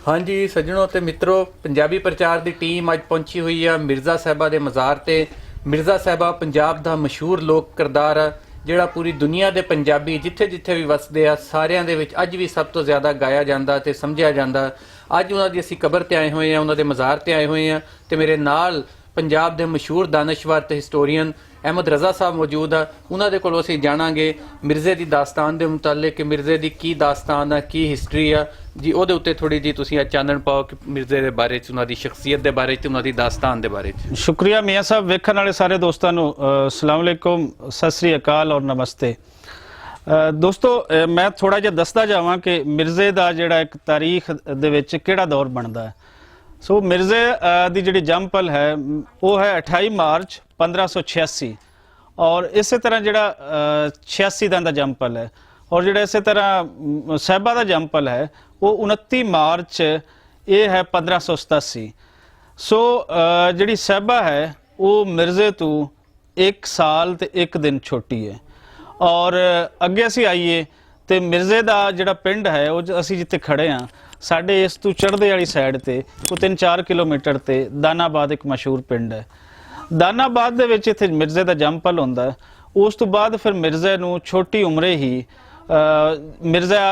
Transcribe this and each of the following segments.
हाँ जी सज्जनों ते मित्रों, पंजाबी प्रचार की टीम अज पहुंची हुई है मिर्ज़ा साहबा के मज़ार ते। मिर्ज़ा साहबा पंजाब का मशहूर लोक किरदार है जिहड़ा पूरी दुनिया के पंजाबी जिथे जिथे भी वसदे आ सारियां दे विच अज भी सब तो ज़्यादा गाया जाता ते समझिया जाता। अज उन्हां दी असीं कबर ते आए हुए हैं, उन्हां दे मज़ार ते आए हुए हैं ते मेरे नाल पंजाब के मशहूर दानश्वर ते हिस्टोरीयन अहमद रज़ा साहब मौजूद है। उन्होंने कोलों असीं जाणांगे मिर्ज़े की दास्तान के मुतालिक कि मिर्ज़े की दास्तान है, की हिस्टरी है जी। उहदे उत्ते थोड़ी जी तुसीं अज चानण पाओ कि मिर्ज़े के बारे च, उन्हां दी शख्सियत के बारे च, उन्हां दी दास्तान के बारे च। शुक्रिया मियाँ साहब। वेखण वाले सारे दोस्तों नूं अस्सलाम वालेकुम, सत श्री अकाल और नमस्ते। दोस्तों मैं थोड़ा जिहा दसदा जावां कि मिर्ज़े का जिहड़ा एक तारीख दे विच किहड़ा दौर बनदा है। सो मिर्ज़े की जिहड़ी जंमपल है वो है 28 मार्च 1586 और इस तरह जिहड़ा 86 दा जंमपल है और जिहड़ा इस तरह साहिबा का जंमपल है वो 29 मार्च ये है 1587। सो जिहड़ी साहिबा है वो मिर्ज़े तो 1 साल ते 1 दिन छोटी है। और अगे असी आईए तो मिर्ज़े का जिहड़ा पिंड है वो असी जिथे खड़े हाँ साढ़े इस तू चढ़दे वाली साइड ते को 3-4 किलोमीटर ते दानाबाद एक मशहूर पिंड है। दानाबाद दे विच इत्थे मिर्ज़े का जंमपल होंदा है। उस तो बाद फिर मिर्ज़े नूं छोटी उम्रे ही मिर्ज़ा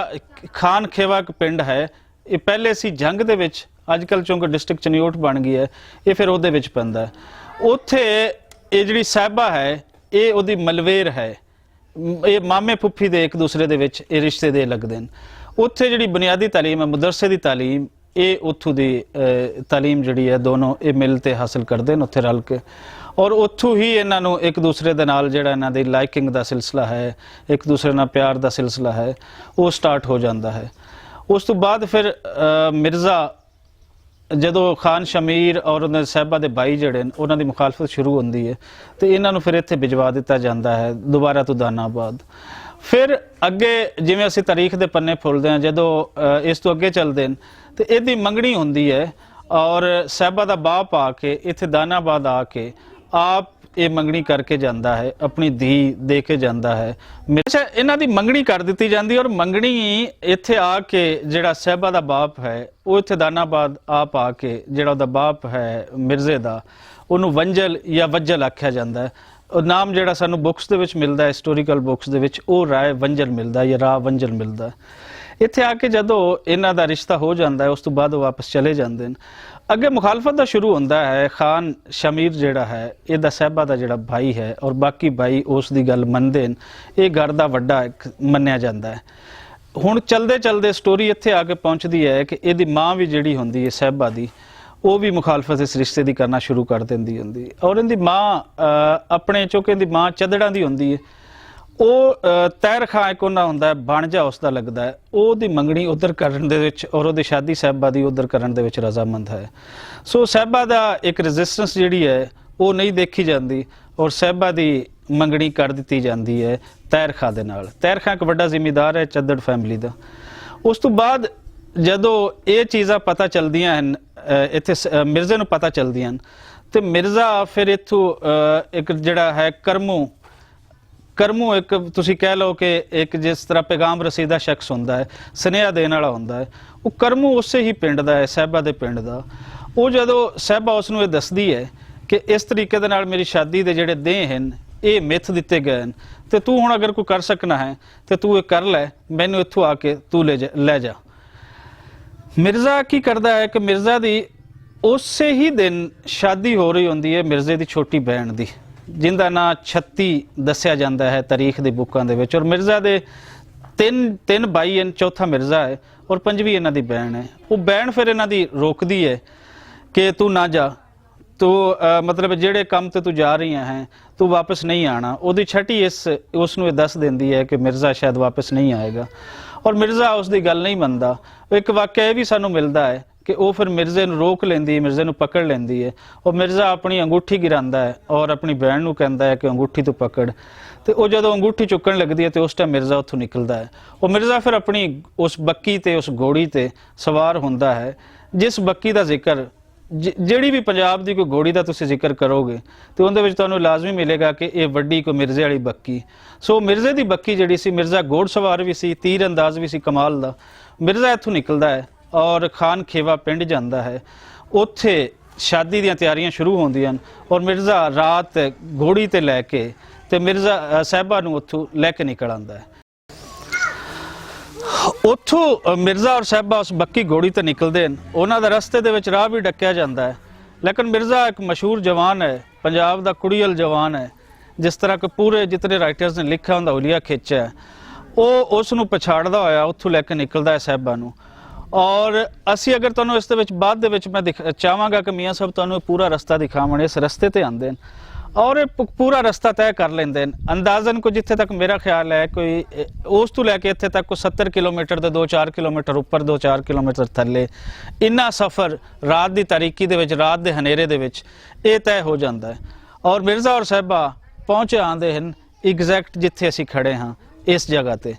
खान खेवा एक पिंड है, ये पहले सी जंग दे विच, अजकल चूंकि डिस्ट्रिक्ट चनियोट बन गई है, ये फिर उहदे विच पैंदा है। उत्थे ये जिहड़ी साहिबा है ये उहदी मलवेर है, ये मामे फुफी दे एक दूसरे दे विच ये रिश्ते दे लगदे न। उत्थे जिहड़ी बुनियादी तालीम है मदरसे की तालीम ये उत्थों की तालीम जिहड़ी है दोनों ये मिल के हासिल करते हैं उत्थे रल के। और उत्थों ही इन्हों एक दूसरे के नाल जिहड़ा इन्हां दी लाइकिंग का सिलसिला है, एक दूसरे नाल प्यार का सिलसिला है, वो स्टार्ट हो जाता है। उस तो बाद फिर मिर्ज़ा जदों खान शमीर और उन्हें साहिबा के भाई जड़े उन्हों की मुखालफत शुरू होती है तो इन्हों फिर इत्थे भिजवा दिता जाता है दोबारा तो दानाबाद। फिर अगे जिवें असीं तारीख के पन्ने फुलदे हैं जदों इस तो अगे चलते हैं तो यदी मंगनी होंदी है और साहिबा का बाप आके इत्थे दानाबाद आके आप ये मंगनी करके जाता है, अपनी धी दे के जाता है। अच्छा इन्हां दी मंगनी कर दी जाती है और मंगनी इत्थे आके जिहड़ा साहिबा का बाप है वो इत्थे दानाबाद आप आके जिहड़ा उहदा बाप है मिर्ज़े का उन्होंने वंजल या वज्जल आख्या जाता है। नाम जिहड़ा सानू बुक्स दे विच मिलदा है, हिस्टोरीकल बुक्स दे विच वो राय वंजल मिलता है या राह वंजल मिलता है। इत्थे आके जदों इन्हां दा रिश्ता हो जाता है उस तो बाद वापस चले जाते हैं। अगे मुखालफत का शुरू होंदा है। खान शमीर जिहड़ा है इहदा साहिबा का जिहड़ा भाई है और बाकी भाई उस दी गल मनदे न, ये घर दा वड्डा मन्निया जाता है। हुण चलदे चलदे स्टोरी इत्थे आके पहुंचती है कि इहदी माँ भी जिहड़ी होंदी है साहिबा दी वो भी मुखालफत इस रिश्ते की करना शुरू कर देंदी होंदी और इहदी माँ अपने चूंकि इहदी माँ चदड़ा दी होंदी है वो तैर खां एक उन्हां हुंदा है बाणजा उसका लगता है वो मंगनी उधर करन दे विच और वो शादी साहिबा की उधर करन दे विच रजामंद है। सो साहिबा का एक रजिस्टेंस जिहड़ी है वो नहीं देखी जाती और साहिबा की मंगनी कर दी जाती है तैर खां दे नाल। तैर खां एक वड्डा जिमीदार है चद्दड़ फैमिली का। उस तो बाद जदों ये चीज़ां पता चलदियां हन इत्थे मिर्ज़े नूं पता चलदियां हन तो मिर्ज़ा फिर इत्थों एक जिहड़ा है करमू एक तुसी कह लो कि एक जिस तरह पैगाम रसीदा शख्स होंदा है, सुनेहा देने वाला होंदा है, वो करमू उसे ही पिंड दा है, साहिबा दे पिंड दा। वो जदों साहिबा उसनूं ये दसदी है कि इस तरीके दे नाल मेरी शादी दे जिहड़े देह हन ये मिथ दिते गए हैं तो तू हुण अगर कोई कर सकना है तो तू ये कर लै, मैनूं इत्थों आके तू ले जा। मिर्ज़ा की करदा है कि मिर्ज़ा दी उसे ही दिन शादी हो रही होंदी है मिर्ज़े दी छोटी बहन दी जिंदा ना 36 दस्या जाता है तारीख की बुकां दे विच। और मिर्ज़ा दे तीन भाई हैं, चौथा मिर्ज़ा है और 5वीं इन्हां दी बहन है। वो बहन फिर इन्हां दी रोकदी है कि तू ना जा, तो मतलब जेड़े काम ते तू जा रही हैं तू वापस नहीं आना। उहदी छठी उसनूं दस देंदी है कि मिर्ज़ा शायद वापस नहीं आएगा और मिर्ज़ा उसकी गल नहीं मनदा। एक वाक़या भी सानूं मिलता है कि वो फिर मिर्ज़े नूं रोक लेंदी है, मिर्ज़े नूं पकड़ लेंदी है और मिर्ज़ा अपनी अंगूठी गिरांदा है और अपनी बहन नूं कहंदा है कि अंगूठी तू पकड़। तो वो जदों अंगूठी चुकन लगती है तो उस टाइम मिर्ज़ा उत्थों निकलता है और मिर्ज़ा फिर अपनी उस बक्की ते उस घोड़ी ते सवार होंदा है जिस बक्की का जिक्र जिहड़ी भी पंजाब की कोई घोड़ी का तुसीं जिक्र करोगे तो उहदे विच तुहानूं लाजमी मिलेगा कि ये वड्डी कोई मिर्ज़े वाली बक्की। सो मिर्ज़े की बक्की जिहड़ी सी, मिर्ज़ा घोड़ सवार भी सी, तीर अंदाज भी सी कमाल दा। मिर्ज़ा इत्थों निकलदा है ਔਰ ਖਾਨ ਖੇਵਾ ਪਿੰਡ ਜਾਂਦਾ ਹੈ। ਉੱਥੇ ਸ਼ਾਦੀ ਦੀਆਂ ਤਿਆਰੀਆਂ ਸ਼ੁਰੂ ਹੁੰਦੀਆਂ ਹਨ ਔਰ ਮਿਰਜ਼ਾ ਰਾਤ ਘੋੜੀ ਤੇ ਲੈ ਕੇ ਤੇ ਮਿਰਜ਼ਾ ਸਾਹਿਬਾ ਨੂੰ ਉੱਥੋਂ ਲੈ ਕੇ ਨਿਕਲ ਆਉਂਦਾ ਹੈ। ਉੱਥੋਂ ਮਿਰਜ਼ਾ ਔਰ ਸਾਹਿਬਾ ਉਸ ਬੱਕੀ ਘੋੜੀ ਤੇ ਨਿਕਲਦੇ ਹਨ। ਉਹਨਾਂ ਦਾ ਰਸਤੇ ਦੇ ਵਿੱਚ ਰਾਹ ਵੀ ਡੱਕਿਆ ਜਾਂਦਾ ਹੈ, ਲੇਕਿਨ ਮਿਰਜ਼ਾ ਇੱਕ ਮਸ਼ਹੂਰ ਜਵਾਨ ਹੈ, ਪੰਜਾਬ ਦਾ ਕੁੜੀਅਲ ਜਵਾਨ ਹੈ। ਜਿਸ ਤਰ੍ਹਾਂ ਕਿ ਪੂਰੇ ਜਿਤਨੇ ਰਾਈਟਰਸ ਨੇ ਲਿਖਿਆ ਹੁੰਦਾ ਹੁਲੀਆ ਖਿੱਚਿਆ, ਉਹ ਉਸ ਨੂੰ ਪਛਾੜਦਾ ਹੋਇਆ ਉੱਥੋਂ ਲੈ ਕੇ ਨਿਕਲਦਾ ਹੈ ਸਾਹਿਬਾ ਨੂੰ। ਔਰ ਅਸੀਂ ਅਗਰ ਤੁਹਾਨੂੰ ਇਸ ਦੇ ਵਿੱਚ ਬਾਅਦ ਦੇ ਵਿੱਚ ਮੈਂ ਚਾਹਾਂਗਾ ਕਿ ਮੀਆਂ ਸਾਹਿਬ ਤੁਹਾਨੂੰ ਪੂਰਾ ਰਸਤਾ ਦਿਖਾਵਣ। ਇਸ ਰਸਤੇ ਤੇ ਆਉਂਦੇ ਨੇ ਔਰ ਇਹ ਪੂਰਾ ਰਸਤਾ ਤੈਅ ਕਰ ਲੈਂਦੇ ਨੇ। ਅੰਦਾਜ਼ਨ ਕੋਈ ਜਿੱਥੇ ਤੱਕ ਮੇਰਾ ਖਿਆਲ ਹੈ ਕੋਈ ਉਸ ਤੋਂ ਲੈ ਕੇ ਇੱਥੇ ਤੱਕ ਕੋਈ 70 ਕਿਲੋਮੀਟਰ ਦੇ 2-4 ਕਿਲੋਮੀਟਰ ਉੱਪਰ 2-4 ਕਿਲੋਮੀਟਰ ਥੱਲੇ ਇੰਨਾ ਸਫ਼ਰ ਰਾਤ ਦੀ ਤਾਰੀਕੀ ਦੇ ਵਿੱਚ, ਰਾਤ ਦੇ ਹਨੇਰੇ ਦੇ ਵਿੱਚ ਇਹ ਤੈਅ ਹੋ ਜਾਂਦਾ ਹੈ। ਔਰ ਮਿਰਜ਼ਾ ਔਰ ਸਾਹਿਬਾ ਪਹੁੰਚੇ ਆਉਂਦੇ ਹਨ ਐਗਜ਼ੈਕਟ ਜਿੱਥੇ ਅਸੀਂ ਖੜੇ ਹਾਂ ਇਸ ਜਗ੍ਹਾ ਤੇ।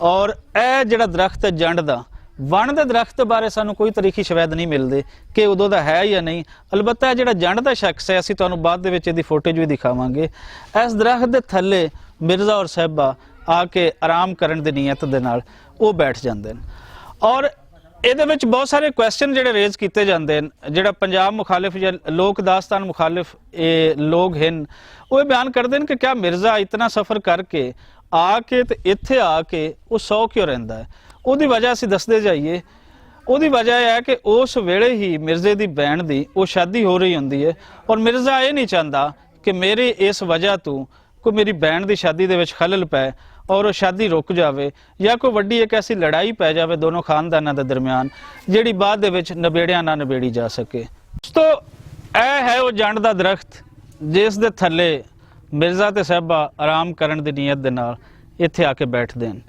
ਔਰ ਇਹ ਜਿਹੜਾ ਦਰਖਤ ਹੈ ਜੰਡ ਦਾ, ਵਣ ਦੇ ਦਰਖਤ ਬਾਰੇ ਸਾਨੂੰ ਕੋਈ ਤਰੀਖੀ ਸ਼ਵਾਇਦ ਨਹੀਂ ਮਿਲਦੇ ਕਿ ਉਦੋਂ ਦਾ ਹੈ ਜਾਂ ਨਹੀਂ। ਅਲਬੱਤਾ ਜਿਹੜਾ ਜੰਡ ਦਾ ਸ਼ਖਸ ਹੈ, ਅਸੀਂ ਤੁਹਾਨੂੰ ਬਾਅਦ ਦੇ ਵਿੱਚ ਇਹਦੀ ਫੋਟੇਜ ਵੀ ਦਿਖਾਵਾਂਗੇ। ਇਸ ਦਰਖਤ ਦੇ ਥੱਲੇ ਮਿਰਜ਼ਾ ਔਰ ਸਾਹਿਬਾ ਆ ਕੇ ਆਰਾਮ ਕਰਨ ਦੀ ਨੀਅਤ ਦੇ ਨਾਲ ਉਹ ਬੈਠ ਜਾਂਦੇ ਨੇ। ਔਰ ਇਹਦੇ ਵਿੱਚ ਬਹੁਤ ਸਾਰੇ ਕੁਐਸਚਨ ਜਿਹੜੇ ਰੇਜ਼ ਕੀਤੇ ਜਾਂਦੇ ਨੇ। ਜਿਹੜਾ ਪੰਜਾਬ ਮੁਖਾਲਿਫ ਜਾਂ ਲੋਕ ਦਾਸਤਾਨ ਮੁਖਾਲਿਫ ਇਹ ਲੋਕ ਹਨ, ਉਹ ਇਹ ਬਿਆਨ ਕਰਦੇ ਨੇ ਕਿ ਕਿਆ ਮਿਰਜ਼ਾ ਇਤਨਾ ਸਫ਼ਰ ਕਰਕੇ ਆ ਕੇ ਤੇ ਇੱਥੇ ਆ ਕੇ ਉਹ 100 ਕਿਉਂ ਰਹਿੰਦਾ ਹੈ। ਉਹਦੀ ਵਜ੍ਹਾ ਅਸੀਂ ਦੱਸਦੇ ਜਾਈਏ। ਉਹਦੀ ਵਜ੍ਹਾ ਇਹ ਹੈ ਕਿ ਉਸ ਵੇਲੇ ਹੀ ਮਿਰਜ਼ੇ ਦੀ ਭੈਣ ਦੀ ਉਹ ਸ਼ਾਦੀ ਹੋ ਰਹੀ ਹੁੰਦੀ ਹੈ ਔਰ ਮਿਰਜ਼ਾ ਇਹ ਨਹੀਂ ਚਾਹੁੰਦਾ ਕਿ ਮੇਰੀ ਇਸ ਵਜ੍ਹਾ ਤੋਂ ਕੋਈ ਮੇਰੀ ਭੈਣ ਦੀ ਸ਼ਾਦੀ ਦੇ ਵਿੱਚ ਖਲਲ ਪਏ ਔਰ ਉਹ ਸ਼ਾਦੀ ਰੁਕ ਜਾਵੇ ਜਾਂ ਕੋਈ ਵੱਡੀ ਇੱਕ ਐਸੀ ਲੜਾਈ ਪੈ ਜਾਵੇ ਦੋਨੋਂ ਖਾਨਦਾਨਾਂ ਦੇ ਦਰਮਿਆਨ ਜਿਹੜੀ ਬਾਅਦ ਦੇ ਵਿੱਚ ਨਿਬੇੜਿਆਂ ਨਾ ਨਿਬੇੜੀ ਜਾ ਸਕੇ। ਤੋਂ ਇਹ ਹੈ ਉਹ ਜੰਡ ਦਾ ਦਰਖਤ ਜਿਸ ਦੇ ਥੱਲੇ ਮਿਰਜ਼ਾ ਤੇ ਸਾਹਿਬਾ ਆਰਾਮ ਕਰਨ ਦੀ ਨੀਅਤ ਦੇ ਨਾਲ ਇੱਥੇ ਆ ਕੇ ਬੈਠਦੇ ਹਨ।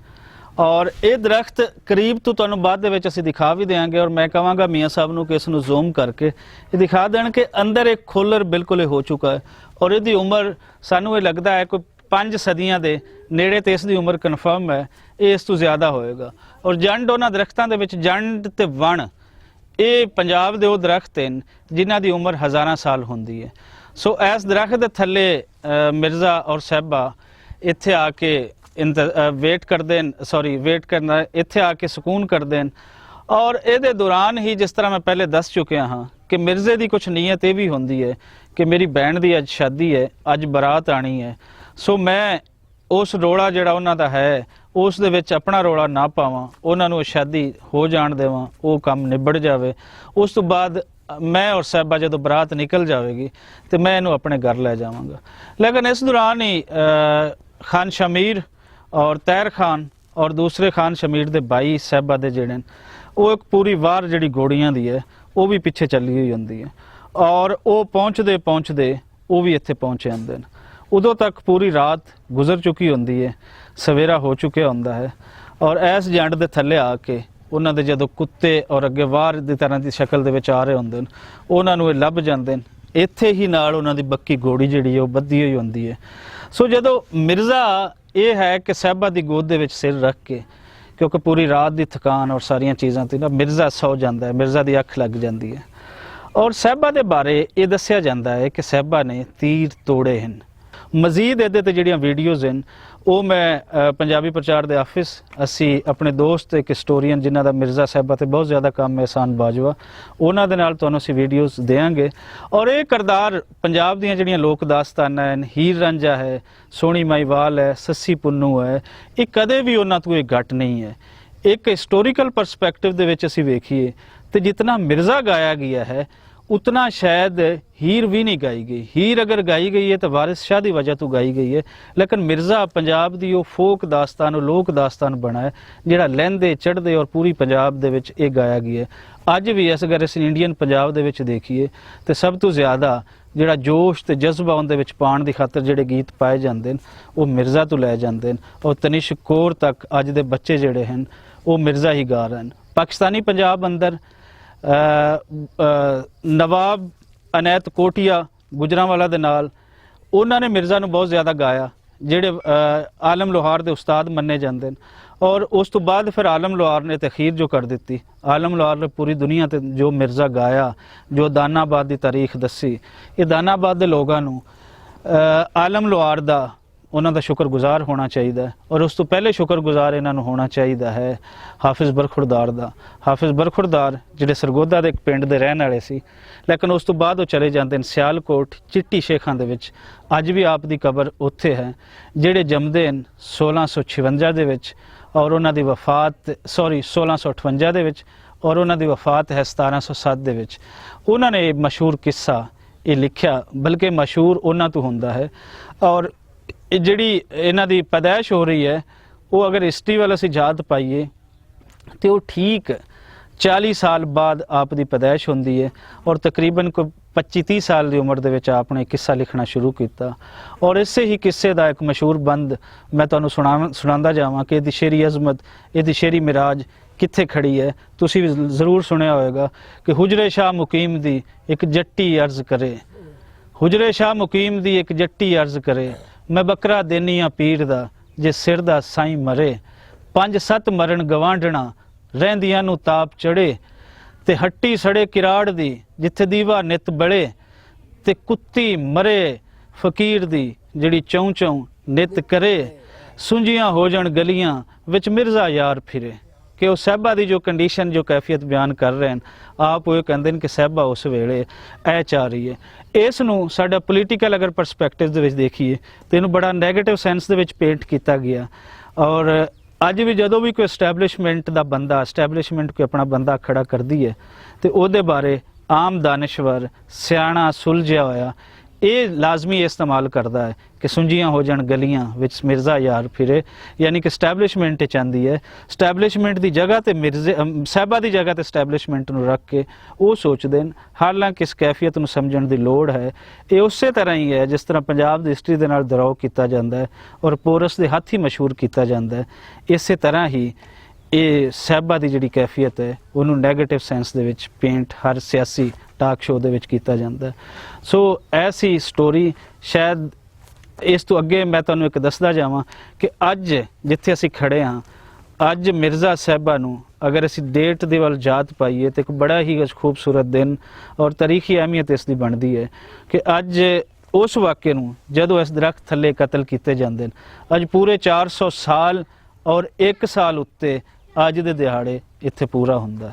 ਔਰ ਇਹ ਦਰਖਤ ਕਰੀਬ ਤੋਂ ਤੁਹਾਨੂੰ ਬਾਅਦ ਦੇ ਵਿੱਚ ਅਸੀਂ ਦਿਖਾ ਵੀ ਦੇਵਾਂਗੇ ਔਰ ਮੈਂ ਕਹਾਂਗਾ ਮੀਆਂ ਸਾਹਿਬ ਨੂੰ ਕਿ ਇਸ ਨੂੰ ਜ਼ੂਮ ਕਰਕੇ ਇਹ ਦਿਖਾ ਦੇਣ ਕਿ ਅੰਦਰ ਇੱਕ ਖੋਲਰ ਬਿਲਕੁਲ ਹੋ ਚੁੱਕਾ ਹੈ ਔਰ ਇਹਦੀ ਉਮਰ ਸਾਨੂੰ ਇਹ ਲੱਗਦਾ ਹੈ ਕੋਈ 5 ਸਦੀਆਂ ਦੇ ਨੇੜੇ ਤੇ ਇਸ ਦੀ ਉਮਰ ਕਨਫਰਮ ਹੈ, ਇਹ ਇਸ ਤੋਂ ਜ਼ਿਆਦਾ ਹੋਏਗਾ। ਔਰ ਜੰਡ ਉਹਨਾਂ ਦਰਖਤਾਂ ਦੇ ਵਿੱਚ ਜੰਡ ਤੇ ਵਣ ਇਹ ਪੰਜਾਬ ਦੇ ਉਹ ਦਰਖਤ ਹਨ ਜਿਨ੍ਹਾਂ ਦੀ ਉਮਰ ਹਜ਼ਾਰਾਂ ਸਾਲ ਹੁੰਦੀ ਹੈ। ਸੋ ਇਸ ਦਰਖਤ ਦੇ ਥੱਲੇ ਮਿਰਜ਼ਾ ਔਰ ਸਾਹਿਬਾ ਇੱਥੇ ਆ ਕੇ ਵੇਟ ਕਰਦੇ ਨੇ, ਵੇਟ ਕਰਨਾ ਇੱਥੇ ਆ ਕੇ ਸਕੂਨ ਕਰਦੇ ਨੇ। ਔਰ ਇਹਦੇ ਦੌਰਾਨ ਹੀ ਜਿਸ ਤਰ੍ਹਾਂ ਮੈਂ ਪਹਿਲੇ ਦੱਸ ਚੁੱਕਿਆ ਹਾਂ ਕਿ ਮਿਰਜ਼ੇ ਦੀ ਕੁਛ ਨੀਅਤ ਇਹ ਵੀ ਹੁੰਦੀ ਹੈ ਕਿ ਮੇਰੀ ਭੈਣ ਦੀ ਅੱਜ ਸ਼ਾਦੀ ਹੈ, ਅੱਜ ਬਰਾਤ ਆਣੀ ਹੈ, ਸੋ ਮੈਂ ਉਸ ਰੋਲਾ ਜਿਹੜਾ ਉਹਨਾਂ ਦਾ ਹੈ ਉਸ ਦੇ ਵਿੱਚ ਆਪਣਾ ਰੋਲਾ ਨਾ ਪਾਵਾਂ, ਉਹਨਾਂ ਨੂੰ ਸ਼ਾਦੀ ਹੋ ਜਾਣ ਦੇਵਾਂ, ਉਹ ਕੰਮ ਨਿਬੜ ਜਾਵੇ। ਉਸ ਤੋਂ ਬਾਅਦ ਮੈਂ ਔਰ ਸਾਹਿਬਾ ਜਦੋਂ ਬਰਾਤ ਨਿਕਲ ਜਾਵੇਗੀ ਤੇ ਮੈਂ ਇਹਨੂੰ ਆਪਣੇ ਘਰ ਲੈ ਜਾਵਾਂਗਾ। ਲੇਕਿਨ ਇਸ ਦੌਰਾਨ ਹੀ ਖਾਨ ਸ਼ਮੀਰ ਔਰ ਤੈਰ ਖਾਨ ਔਰ ਦੂਸਰੇ ਖਾਨ ਸ਼ਮੀਰ ਦੇ ਭਾਈ ਸਾਹਿਬਾ ਦੇ ਜਿਹੜੇ ਨੇ ਉਹ ਇੱਕ ਪੂਰੀ ਵਾਰ ਜਿਹੜੀ ਘੋੜੀਆਂ ਦੀ ਹੈ ਉਹ ਵੀ ਪਿੱਛੇ ਚੱਲੀ ਹੋਈ ਹੁੰਦੀ ਹੈ ਔਰ ਉਹ ਪਹੁੰਚਦੇ ਉਹ ਵੀ ਇੱਥੇ ਪਹੁੰਚ ਜਾਂਦੇ ਨੇ। ਉਦੋਂ ਤੱਕ ਪੂਰੀ ਰਾਤ ਗੁਜ਼ਰ ਚੁੱਕੀ ਹੁੰਦੀ ਹੈ, ਸਵੇਰਾ ਹੋ ਚੁੱਕਿਆ ਹੁੰਦਾ ਹੈ ਔਰ ਇਸ ਜੰਡ ਦੇ ਥੱਲੇ ਆ ਕੇ ਉਹਨਾਂ ਦੇ ਜਦੋਂ ਕੁੱਤੇ ਔਰ ਅੱਗੇ ਵਾਰ ਦੀ ਤਰ੍ਹਾਂ ਦੀ ਸ਼ਕਲ ਦੇ ਵਿੱਚ ਆ ਰਹੇ ਹੁੰਦੇ ਨੇ ਉਹਨਾਂ ਨੂੰ ਇਹ ਲੱਭ ਜਾਂਦੇ ਨੇ। ਇੱਥੇ ਹੀ ਨਾਲ ਉਹਨਾਂ ਦੀ ਬੱਕੀ ਘੋੜੀ ਜਿਹੜੀ ਹੈ ਉਹ ਬੱਧੀ ਹੋਈ ਹੁੰਦੀ ਹੈ। ਸੋ ਜਦੋਂ ਮਿਰਜ਼ਾ ਇਹ ਹੈ ਕਿ ਸਾਹਿਬਾ ਦੀ ਗੋਦ ਦੇ ਵਿੱਚ ਸਿਰ ਰੱਖ ਕੇ, ਕਿਉਂਕਿ ਪੂਰੀ ਰਾਤ ਦੀ ਥਕਾਨ ਔਰ ਸਾਰੀਆਂ ਚੀਜ਼ਾਂ ਤੇ ਨਾ ਮਿਰਜ਼ਾ ਸੌ ਜਾਂਦਾ ਹੈ, ਮਿਰਜ਼ਾ ਦੀ ਅੱਖ ਲੱਗ ਜਾਂਦੀ ਹੈ। ਔਰ ਸਾਹਿਬਾ ਦੇ ਬਾਰੇ ਇਹ ਦੱਸਿਆ ਜਾਂਦਾ ਹੈ ਕਿ ਸਾਹਿਬਾ ਨੇ ਤੀਰ ਤੋੜੇ ਹਨ। ਮਜ਼ੀਦ ਇਹਦੇ ਤੇ ਜਿਹੜੀਆਂ ਵੀਡੀਓਜ਼ ਹਨ ਉਹ ਮੈਂ ਪੰਜਾਬੀ ਪ੍ਰਚਾਰ ਦੇ ਆਫਿਸ, ਅਸੀਂ ਆਪਣੇ ਦੋਸਤ ਇੱਕ ਹਿਸਟੋਰੀਅਨ ਜਿਨ੍ਹਾਂ ਦਾ ਮਿਰਜ਼ਾ ਸਾਹਿਬਾ ਤੇ ਬਹੁਤ ਜ਼ਿਆਦਾ ਕੰਮ ਹੈ, ਇਹਸਾਨ ਬਾਜਵਾ, ਉਹਨਾਂ ਦੇ ਨਾਲ ਤੁਹਾਨੂੰ ਅਸੀਂ ਵੀਡੀਓਜ਼ ਦੇਵਾਂਗੇ। ਔਰ ਇਹ ਕਿਰਦਾਰ ਪੰਜਾਬ ਦੀਆਂ ਜਿਹੜੀਆਂ ਲੋਕ ਦਾਸਤਾਨਾਂ ਹਨ, ਹੀਰ ਰਾਂਝਾ ਹੈ, ਸੋਹਣੀ ਮਾਈਵਾਲ ਹੈ, ਸੱਸੀ ਪੁੰਨੂ ਹੈ, ਇਹ ਕਦੇ ਵੀ ਉਹਨਾਂ ਤੋਂ ਇਹ ਘੱਟ ਨਹੀਂ ਹੈ। ਇੱਕ ਹਿਸਟੋਰੀਕਲ ਪਰਸਪੈਕਟਿਵ ਦੇ ਵਿੱਚ ਅਸੀਂ ਵੇਖੀਏ ਤੇ ਜਿਤਨਾ ਮਿਰਜ਼ਾ ਗਾਇਆ ਗਿਆ ਹੈ उतना शायद हीर भी नहीं गाई गई। हीर अगर गाई गई है तो वारिस शाह की वजह तो गाई गई है, लेकिन मिर्ज़ा पंजाब की वो फोक दास्तान लोक दास्तान बना है जिहड़ा लहंदे चढ़दे और पूरी पंजाब दे विच ये गाया गया है। अज भी इस अगर असीं इंडियन पंजाब दे विच देखीए तो सब तो ज़्यादा जिहड़ा जोश ते जज्बा उहदे विच पाउण दी खातर जिहड़े गीत पाए जांदे ने वो मिर्ज़ा तो लै जांदे ने और तनिष्क कौर तक अज दे बच्चे जिहड़े हन वो मिर्ज़ा ही गा रहे हैं। पाकिस्तानी पंजाब अंदर नवाब अनैत कोटिया गुजरांवाला दे नाल उन्होंने मिर्ज़ा नूं बहुत ज़्यादा गाया, जिहड़े आलम लोहार दे उस्ताद मन्ने जाते हैं। और उस तो बाद फिर आलम लोहार ने तखीर जो कर दी, आलम लोहार ने पूरी दुनिया ते जो मिर्ज़ा गाया, जो दानाबाद की तारीख दसी, ये दानाबाद के लोगों नूं आलम लोहार दा ਉਹਨਾਂ ਦਾ ਸ਼ੁਕਰਗੁਜ਼ਾਰ ਹੋਣਾ ਚਾਹੀਦਾ ਹੈ ਔਰ ਉਸ ਤੋਂ ਪਹਿਲੇ ਸ਼ੁਕਰਗੁਜ਼ਾਰ ਇਹਨਾਂ ਨੂੰ ਹੋਣਾ ਚਾਹੀਦਾ ਹੈ ਹਾਫਿਜ਼ ਬਰਖੁਰਦਾਰ ਦਾ। ਹਾਫਿਜ਼ ਬਰਖੁਰਦਾਰ ਜਿਹੜੇ ਸਰਗੋਦਾ ਦੇ ਇੱਕ ਪਿੰਡ ਦੇ ਰਹਿਣ ਵਾਲੇ ਸੀ, ਲੇਕਿਨ ਉਸ ਤੋਂ ਬਾਅਦ ਉਹ ਚਲੇ ਜਾਂਦੇ ਨੇ ਸਿਆਲਕੋਟ ਚਿੱਟੀ ਸ਼ੇਖਾਂ ਦੇ ਵਿੱਚ। ਅੱਜ ਵੀ ਆਪ ਦੀ ਕਬਰ ਉੱਥੇ ਹੈ, ਜਿਹੜੇ ਜੰਮਦੇ ਨੇ 1656 ਦੇ ਵਿੱਚ ਔਰ ਉਹਨਾਂ ਦੀ ਵਫਾਤ 1658 ਦੇ ਵਿੱਚ ਔਰ ਉਹਨਾਂ ਦੀ ਵਫਾਤ ਹੈ 1707 ਦੇ ਵਿੱਚ। ਉਹਨਾਂ ਨੇ ਇਹ ਮਸ਼ਹੂਰ ਕਿੱਸਾ ਇਹ ਲਿਖਿਆ, ਬਲਕਿ ਮਸ਼ਹੂਰ ਉਹਨਾਂ ਤੋਂ ਹੁੰਦਾ ਹੈ। ਔਰ ਇਹ ਜਿਹੜੀ ਇਹਨਾਂ ਦੀ ਪੈਦਾਇਸ਼ ਹੋ ਰਹੀ ਹੈ, ਉਹ ਅਗਰ ਹਿਸਟਰੀ ਵੱਲ ਅਸੀਂ ਯਾਦ ਪਾਈਏ ਤੇ ਉਹ ਠੀਕ 40 ਸਾਲ ਬਾਅਦ ਆਪ ਦੀ ਪੈਦਾਇਸ਼ ਹੁੰਦੀ ਹੈ ਔਰ ਤਕਰੀਬਨ ਕੋਈ 25-30 ਸਾਲ ਦੀ ਉਮਰ ਦੇ ਵਿੱਚ ਆਪ ਨੇ ਕਿੱਸਾ ਲਿਖਣਾ ਸ਼ੁਰੂ ਕੀਤਾ। ਔਰ ਇਸੇ ਹੀ ਕਿੱਸੇ ਦਾ ਇੱਕ ਮਸ਼ਹੂਰ ਬੰਦ ਮੈਂ ਤੁਹਾਨੂੰ ਸੁਣਾਉਂਦਾ ਜਾਵਾਂ ਕਿ ਇਹਦੀ ਸ਼ੇਰੀ ਅਜ਼ਮਤ, ਇਹਦੀ ਸ਼ੇਰੀ ਮਿਰਾਜ ਕਿੱਥੇ ਖੜੀ ਹੈ। ਤੁਸੀਂ ਵੀ ਜ਼ਰੂਰ ਸੁਣਿਆ ਹੋਵੇਗਾ ਕਿ ਹੁਜਰੇ ਸ਼ਾਹ ਮੁਕੀਮ ਦੀ ਇੱਕ ਜੱਟੀ ਅਰਜ਼ ਕਰੇ, ਹੁਜਰੇ ਸ਼ਾਹ ਮੁਕੀਮ ਦੀ ਇੱਕ ਜੱਟੀ ਅਰਜ਼ ਕਰੇ, ਮੈਂ ਬੱਕਰਾ ਦੇਨੀ ਆ ਪੀਰ ਦਾ ਜੇ ਸਿਰ ਦਾ ਸਾਈਂ ਮਰੇ, 5-7 ਮਰਨ ਗਵਾਂਢਣਾ ਰਹਿੰਦੀਆਂ ਨੂੰ ਤਾਪ ਚੜੇ, ਤੇ ਹੱਟੀ ਸੜੇ ਕਿਰਾੜ ਦੀ ਜਿੱਥੇ ਦੀਵਾ ਨਿਤ ਬੜੇ, ਤੇ ਕੁੱਤੀ ਮਰੇ ਫਕੀਰ ਦੀ ਜਿਹੜੀ ਚੌਂ ਚੌਂ ਨਿਤ ਕਰੇ, ਸੁੰਝੀਆਂ ਹੋ ਜਾਣ ਗਲੀਆਂ ਵਿੱਚ ਮਿਰਜ਼ਾ ਯਾਰ ਫਿਰੇ। ਕਿ ਉਹ ਸਾਹਿਬਾ ਦੀ ਜੋ ਕੰਡੀਸ਼ਨ ਜੋ ਕੈਫੀਅਤ ਬਿਆਨ ਕਰ ਰਹੇ ਹਨ, ਆਪ ਉਹ ਕਹਿੰਦੇ ਨੇ ਕਿ ਸਾਹਿਬਾ ਉਸ ਵੇਲੇ ਇਹ ਚਾਹ ਰਹੀ ਹੈ। ਇਸ ਨੂੰ ਸਾਡਾ ਪੋਲੀਟੀਕਲ ਅਗਰ ਪਰਸਪੈਕਟਿਵ ਦੇ ਵਿੱਚ ਦੇਖੀਏ ਤੇ ਇਹਨੂੰ ਬੜਾ ਨੈਗੇਟਿਵ ਸੈਂਸ ਦੇ ਵਿੱਚ ਪੇਂਟ ਕੀਤਾ ਗਿਆ। ਔਰ ਅੱਜ ਵੀ ਜਦੋਂ ਵੀ ਕੋਈ ਐਸਟੈਬਲਿਸ਼ਮੈਂਟ ਦਾ ਬੰਦਾ, ਐਸਟੈਬਲਿਸ਼ਮੈਂਟ ਕੋਈ ਆਪਣਾ ਬੰਦਾ ਖੜਾ ਕਰਦੀ ਹੈ ਤੇ ਉਹਦੇ ਬਾਰੇ ਆਮ ਦਾਨਿਸ਼ਵਰ ਸਿਆਣਾ ਸੁਲਝਿਆ ਹੋਇਆ ਇਹ ਲਾਜ਼ਮੀ ਇਸਤੇਮਾਲ ਕਰਦਾ ਹੈ ਕਿ ਸੁੰਝੀਆਂ ਹੋ ਜਾਣ ਗਲੀਆਂ ਵਿੱਚ ਮਿਰਜ਼ਾ ਯਾਰ ਫਿਰੇ, ਯਾਨੀ ਕਿ ਸਟੈਬਲਿਸ਼ਮੈਂਟ ਚਾਹੁੰਦੀ ਹੈ। ਸਟੈਬਲਿਸ਼ਮੈਂਟ ਦੀ ਜਗ੍ਹਾ ਤੇ ਸਾਹਿਬਾ ਦੀ ਜਗ੍ਹਾ ਤੇ ਸਟੈਬਲਿਸ਼ਮੈਂਟ ਨੂੰ ਰੱਖ ਕੇ ਉਹ ਸੋਚਦੇ ਨੇ। ਹਾਲਾਂਕਿ ਇਸ ਕੈਫੀਅਤ ਨੂੰ ਸਮਝਣ ਦੀ ਲੋੜ ਹੈ। ਇਹ ਉਸੇ ਤਰ੍ਹਾਂ ਹੀ ਹੈ ਜਿਸ ਤਰ੍ਹਾਂ ਪੰਜਾਬ ਦੀ ਹਿਸਟਰੀ ਦੇ ਨਾਲ ਦਰਾਓ ਕੀਤਾ ਜਾਂਦਾ ਹੈ ਔਰ ਪੋਰਸ ਦੇ ਹੱਥ ਹੀ ਮਸ਼ਹੂਰ ਕੀਤਾ ਜਾਂਦਾ ਹੈ, ਇਸੇ ਤਰ੍ਹਾਂ ਹੀ ਇਹ ਸਾਹਿਬਾ ਦੀ ਜਿਹੜੀ ਕੈਫੀਅਤ ਹੈ ਉਹਨੂੰ ਨੈਗੇਟਿਵ ਸੈਂਸ ਦੇ ਵਿੱਚ ਪੇਂਟ ਹਰ ਸਿਆਸੀ ਟਾਕ ਸ਼ੋਅ ਦੇ ਵਿੱਚ ਕੀਤਾ ਜਾਂਦਾ। ਸੋ ਐਸੀ ਸਟੋਰੀ ਸ਼ਾਇਦ ਇਸ ਤੋਂ ਅੱਗੇ ਮੈਂ ਤੁਹਾਨੂੰ ਇੱਕ ਦੱਸਦਾ ਜਾਵਾਂ ਕਿ ਅੱਜ ਜਿੱਥੇ ਅਸੀਂ ਖੜੇ ਹਾਂ, ਅੱਜ ਮਿਰਜ਼ਾ ਸਾਹਿਬਾ ਨੂੰ ਅਗਰ ਅਸੀਂ ਡੇਟ ਦੇ ਵੱਲ ਯਾਦ ਪਾਈਏ ਤਾਂ ਇੱਕ ਬੜਾ ਹੀ ਖੂਬਸੂਰਤ ਦਿਨ ਔਰ ਤਾਰੀਖੀ ਅਹਿਮੀਅਤ ਇਸ ਦੀ ਬਣਦੀ ਹੈ ਕਿ ਅੱਜ ਉਸ ਵਾਕਿਏ ਨੂੰ ਜਦੋਂ ਇਸ ਦਰਖਤ ਥੱਲੇ ਕਤਲ ਕੀਤੇ ਜਾਂਦੇ ਨੇ, ਅੱਜ ਪੂਰੇ 400 ਸਾਲ ਔਰ 1 ਸਾਲ ਉੱਤੇ ਅੱਜ ਦੇ ਦਿਹਾੜੇ ਇੱਥੇ ਪੂਰਾ ਹੁੰਦਾ।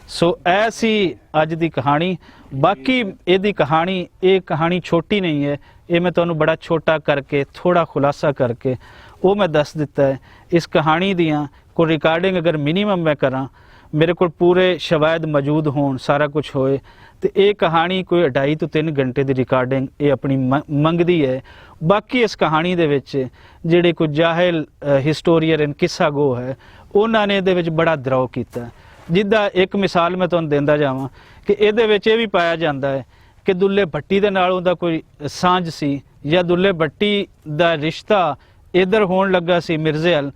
ਸੋ ਐਸੀ ਅੱਜ ਦੀ ਕਹਾਣੀ। ਬਾਕੀ ਇਹਦੀ ਕਹਾਣੀ, ਇਹ ਕਹਾਣੀ ਛੋਟੀ ਨਹੀਂ ਹੈ, ਇਹ ਮੈਂ ਤੁਹਾਨੂੰ ਬੜਾ ਛੋਟਾ ਕਰਕੇ ਥੋੜਾ ਖੁਲਾਸਾ ਕਰਕੇ ਉਹ ਮੈਂ ਦੱਸ ਦਿੱਤਾ ਹੈ। ਇਸ ਕਹਾਣੀ ਦੀਆਂ ਕੋਈ ਰਿਕਾਰਡਿੰਗ ਅਗਰ ਮਿਨੀਮਮ ਮੈਂ ਕਰਾਂ, ਮੇਰੇ ਕੋਲ ਪੂਰੇ ਸ਼ਵਾਇਦ ਮੌਜੂਦ ਹੋਣ, ਸਾਰਾ ਕੁਝ ਹੋਏ, ਤੇ ਇਹ ਕਹਾਣੀ ਕੋਈ 2.5 ਤੋਂ 3 ਘੰਟੇ ਦੀ ਰਿਕਾਰਡਿੰਗ ਇਹ ਆਪਣੀ ਮੰਗਦੀ ਹੈ। ਬਾਕੀ ਇਸ ਕਹਾਣੀ ਦੇ ਵਿੱਚ ਜਿਹੜੇ ਕੋਈ ਜਾਹਿਲ ਹਿਸਟੋਰੀਅਨ ਕਿੱਸਾ ਗੋ ਹੈ ਉਹਨਾਂ ਨੇ ਇਹਦੇ ਵਿੱਚ ਬੜਾ ਦਰਾਓ ਕੀਤਾ। ਜਿੱਦਾਂ ਇੱਕ ਮਿਸਾਲ ਮੈਂ ਤੁਹਾਨੂੰ ਦਿੰਦਾ ਜਾਵਾਂ ਕਿ ਇਹਦੇ ਵਿੱਚ ਇਹ ਵੀ ਪਾਇਆ ਜਾਂਦਾ ਹੈ ਕਿ ਦੁੱਲੇ ਭੱਟੀ ਦੇ ਨਾਲ ਉਹਦਾ ਕੋਈ ਸਾਂਝ ਸੀ ਜਾਂ ਦੁੱਲੇ ਭੱਟੀ ਦਾ ਰਿਸ਼ਤਾ ਇੱਧਰ ਹੋਣ ਲੱਗਾ ਸੀ ਮਿਰਜ਼ੇ ਵੱਲ।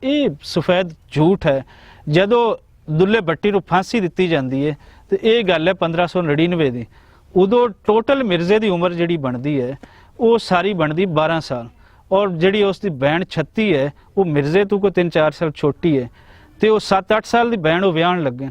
ਇਹ ਸਫੈਦ ਝੂਠ ਹੈ। ਜਦੋਂ ਦੁੱਲੇ ਭੱਟੀ ਨੂੰ ਫਾਂਸੀ ਦਿੱਤੀ ਜਾਂਦੀ ਹੈ ਤੇ ਇਹ ਗੱਲ ਹੈ 1599 ਦੀ, ਉਦੋਂ ਟੋਟਲ ਮਿਰਜ਼ੇ ਦੀ ਉਮਰ ਜਿਹੜੀ ਬਣਦੀ ਹੈ ਉਹ ਸਾਰੀ ਬਣਦੀ 12 ਸਾਲ ਔਰ ਜਿਹੜੀ ਉਸ ਦੀ ਬਹਿਣ 36 ਹੈ ਉਹ ਮਿਰਜ਼ੇ ਤੋਂ ਕੋਈ 3-4 ਸਾਲ ਛੋਟੀ ਹੈ ਤੇ ਉਹ 7-8 ਸਾਲ ਦੀ ਬਹਿਣ ਉਹ ਵਿਆਹਣ ਲੱਗੇ।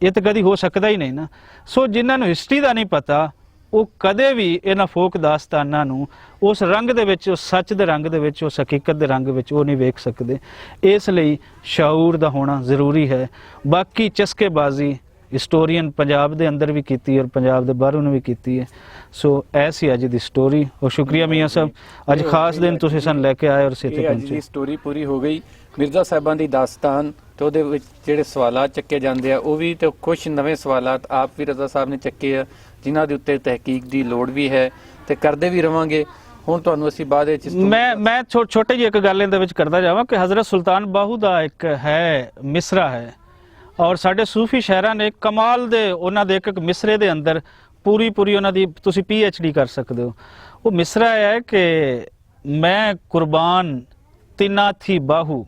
ਇਹ ਤਾਂ ਕਦੀ ਹੋ ਸਕਦਾ ਹੀ ਨਹੀਂ ਨਾ। ਸੋ ਜਿਨ੍ਹਾਂ ਨੂੰ ਹਿਸਟਰੀ ਦਾ ਨਹੀਂ ਪਤਾ ਉਹ ਕਦੇ ਵੀ ਇਹਨਾਂ ਫੋਕ ਦਾਸਤਾਨਾਂ ਨੂੰ ਉਸ ਰੰਗ ਦੇ ਵਿੱਚ, ਉਸ ਸੱਚ ਦੇ ਰੰਗ ਦੇ ਵਿੱਚ, ਉਸ ਹਕੀਕਤ ਦੇ ਰੰਗ ਵਿੱਚ ਉਹ ਨਹੀਂ ਵੇਖ ਸਕਦੇ। ਇਸ ਲਈ ਸ਼ਾਊਰ ਦਾ ਹੋਣਾ ਜ਼ਰੂਰੀ ਹੈ। ਬਾਕੀ ਚਸਕੇਬਾਜ਼ੀ ਹਿਸਟੋਰੀਅਨ ਪੰਜਾਬ ਦੇ ਅੰਦਰ ਵੀ ਕੀਤੀ ਔਰ ਪੰਜਾਬ ਦੇ ਬਾਹਰੋਂ ਵੀ ਕੀਤੀ ਹੈ। ਸੋ ਐਸੀ ਅੱਜ ਦੀ ਸਟੋਰੀ। ਔਰ ਸ਼ੁਕਰੀਆ ਮੀਆਂ ਸਾਹਿਬ, ਅੱਜ ਖਾਸ ਦਿਨ ਤੁਸੀਂ ਸਾਨੂੰ ਲੈ ਕੇ ਆਏ ਔਰ ਸਿੱਥੇ ਪਹੁੰਚੇ। ਅੱਜ ਦੀ ਸਟੋਰੀ ਪੂਰੀ ਹੋ ਗਈ। ਮਿਰਜ਼ਾ ਸਾਹਿਬਾਂ ਦੀ ਦਾਸਤਾਨ ਤੇ ਉਹਦੇ ਵਿੱਚ ਜਿਹੜੇ ਸਵਾਲਾਤ ਚੱਕੇ ਜਾਂਦੇ ਆ ਉਹ ਵੀ ਤੇ ਕੁਝ ਨਵੇਂ ਸਵਾਲਾਤ ਆਪ ਵੀ ਰਜ਼ਾ ਸਾਹਿਬ ਨੇ ਚੱਕੇ ਆ ਜਿਨ੍ਹਾਂ ਦੇ ਉੱਤੇ ਤਹਿਕੀਕ ਦੀ ਲੋੜ ਵੀ ਹੈ ਤੇ ਕਰਦੇ ਵੀ ਰਵਾਂਗੇ। ਹੁਣ ਤੁਹਾਨੂੰ ਅਸੀਂ ਬਾਅਦ ਵਿੱਚ ਮੈਂ ਛੋਟੇ ਜਿਹੀ ਇੱਕ ਗੱਲ ਇਹਦੇ ਵਿੱਚ ਕਰਦਾ ਜਾਵਾਂ ਕਿ ਹਜ਼ਰਤ ਸੁਲਤਾਨ ਬਾਹੂ ਦਾ ਇੱਕ ਹੈ ਮਿਸਰਾ ਹੈ ਔਰ ਸਾਡੇ ਸੂਫੀ ਸ਼ਾਇਰਾਂ ਨੇ ਕਮਾਲ ਦੇ ਉਹਨਾਂ ਦੇ ਇੱਕ ਮਿਸਰੇ ਦੇ ਅੰਦਰ ਪੂਰੀ ਉਹਨਾਂ ਦੀ ਤੁਸੀਂ PhD ਕਰ ਸਕਦੇ ਹੋ। ਉਹ ਮਿਸਰਾ ਹੈ ਕਿ ਮੈਂ ਕੁਰਬਾਨ ਤਿਨਾ ਥੀ ਬਾਹੂ,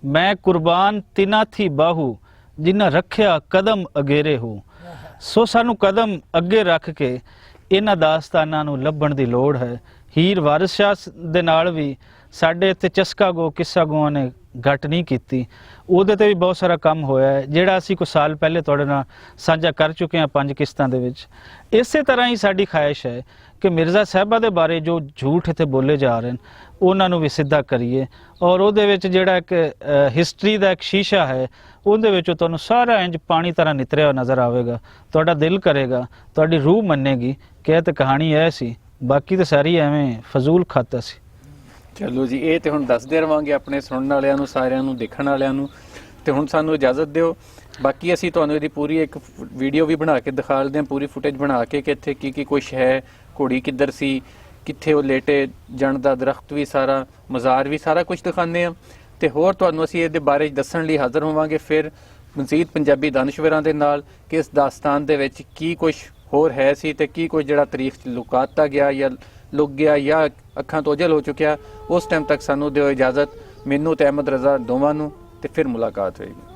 ਮੈਂ ਕੁਰਬਾਨ ਤਿਨਾ ਥੀ ਬਾਹੂ ਜਿਨ੍ਹਾਂ ਰੱਖਿਆ ਕਦਮ ਅਗੇਰੇ ਹੋ। ਸੋ ਸਾਨੂੰ ਕਦਮ ਅੱਗੇ ਰੱਖ ਕੇ ਇਹਨਾਂ ਦਾਸਤਾਨਾਂ ਨੂੰ ਲੱਭਣ ਦੀ ਲੋੜ ਹੈ। ਹੀਰ ਵਾਰਿਸ ਸ਼ਾਹ ਦੇ ਨਾਲ ਵੀ ਸਾਡੇ ਇੱਥੇ ਚਸਕਾ ਗੋ ਕਿੱਸਾ ਗੋਆਂ ਨੇ ਘਟ ਨਹੀਂ ਕੀਤੀ, ਉਹਦੇ ਤੇ ਵੀ ਬਹੁਤ ਸਾਰਾ ਕੰਮ ਹੋਇਆ ਹੈ ਜਿਹੜਾ ਅਸੀਂ ਕੁਝ ਸਾਲ ਪਹਿਲੇ ਤੁਹਾਡੇ ਨਾਲ ਸਾਂਝਾ ਕਰ ਚੁੱਕੇ ਹਾਂ 5 ਕਿਸ਼ਤਾਂ ਦੇ ਵਿੱਚ। ਇਸੇ ਤਰ੍ਹਾਂ ਹੀ ਸਾਡੀ ਖਾਹਿਸ਼ ਹੈ ਕਿ ਮਿਰਜ਼ਾ ਸਾਹਿਬਾਂ ਦੇ ਬਾਰੇ ਜੋ ਝੂਠ ਇੱਥੇ ਬੋਲੇ ਜਾ ਰਹੇ ਨੇ ਉਹਨਾਂ ਨੂੰ ਵੀ ਸਿੱਧਾ ਕਰੀਏ। ਔਰ ਉਹਦੇ ਵਿੱਚ ਜਿਹੜਾ ਇੱਕ ਹਿਸਟਰੀ ਦਾ ਇੱਕ ਸ਼ੀਸ਼ਾ ਹੈ, ਉਹਦੇ ਵਿੱਚੋਂ ਤੁਹਾਨੂੰ ਸਾਰਾ ਇੰਜ ਪਾਣੀ ਤਰ੍ਹਾਂ ਨਿਤਰਿਆ ਨਜ਼ਰ ਆਵੇਗਾ। ਤੁਹਾਡਾ ਦਿਲ ਕਰੇਗਾ, ਤੁਹਾਡੀ ਰੂਹ ਮੰਨੇਗੀ ਕਿ ਇਹ ਤਾਂ ਕਹਾਣੀ ਇਹ ਸੀ, ਬਾਕੀ ਤਾਂ ਸਾਰੀ ਐਵੇਂ ਫਜ਼ੂਲ ਖਾਤਾ ਸੀ। ਚਲੋ ਜੀ, ਇਹ ਤੇ ਹੁਣ ਦੱਸਦੇ ਰਵਾਂਗੇ ਆਪਣੇ ਸੁਣਨ ਵਾਲਿਆਂ ਨੂੰ, ਸਾਰਿਆਂ ਨੂੰ, ਦੇਖਣ ਵਾਲਿਆਂ ਨੂੰ। ਤੇ ਹੁਣ ਸਾਨੂੰ ਇਜਾਜ਼ਤ ਦਿਓ, ਬਾਕੀ ਅਸੀਂ ਤੁਹਾਨੂੰ ਇਹਦੀ ਪੂਰੀ ਇੱਕ ਵੀਡੀਓ ਵੀ ਬਣਾ ਕੇ ਦਿਖਾ ਦਿੰਦੇ ਹਾਂ, ਪੂਰੀ ਫੁਟੇਜ ਬਣਾ ਕੇ ਕਿ ਇੱਥੇ ਕੀ ਕੁਛ ਹੈ, ਘੋੜੀ ਕਿੱਧਰ ਸੀ, ਕਿੱਥੇ ਉਹ ਲੇਟੇ, ਜਣ ਦਾ ਦਰਖਤ ਵੀ ਸਾਰਾ, ਮਜ਼ਾਰ ਵੀ, ਸਾਰਾ ਕੁਝ ਦਿਖਾਉਂਦੇ ਹਾਂ। ਤੇ ਹੋਰ ਤੁਹਾਨੂੰ ਅਸੀਂ ਇਹਦੇ ਬਾਰੇ ਦੱਸਣ ਲਈ ਹਾਜ਼ਰ ਹੋਵਾਂਗੇ ਫਿਰ ਮਜ਼ੀਦ ਪੰਜਾਬੀ ਦਾਨਸ਼ਵਰਾਂ ਦੇ ਨਾਲ ਕਿ ਇਸ ਦਾਸਤਾਨ ਦੇ ਵਿੱਚ ਕੀ ਕੁਝ ਹੋਰ ਹੈ ਸੀ ਤੇ ਕੀ ਕੁਝ ਜਿਹੜਾ ਤਾਰੀਖ 'ਚ ਲੁਕਾਤਾ ਗਿਆ ਜਾਂ ਲੁਕ ਗਿਆ ਜਾਂ ਅੱਖਾਂ ਤੋਂ ਓਝਲ ਹੋ ਚੁੱਕਿਆ। ਉਸ ਟਾਈਮ ਤੱਕ ਸਾਨੂੰ ਦਿਓ ਇਜਾਜ਼ਤ, ਮੈਨੂੰ ਤੇ ਅਹਿਮਦ ਰਜ਼ਾ ਦੋਵਾਂ ਨੂੰ, ਤੇ ਫਿਰ ਮੁਲਾਕਾਤ ਹੋਏਗੀ।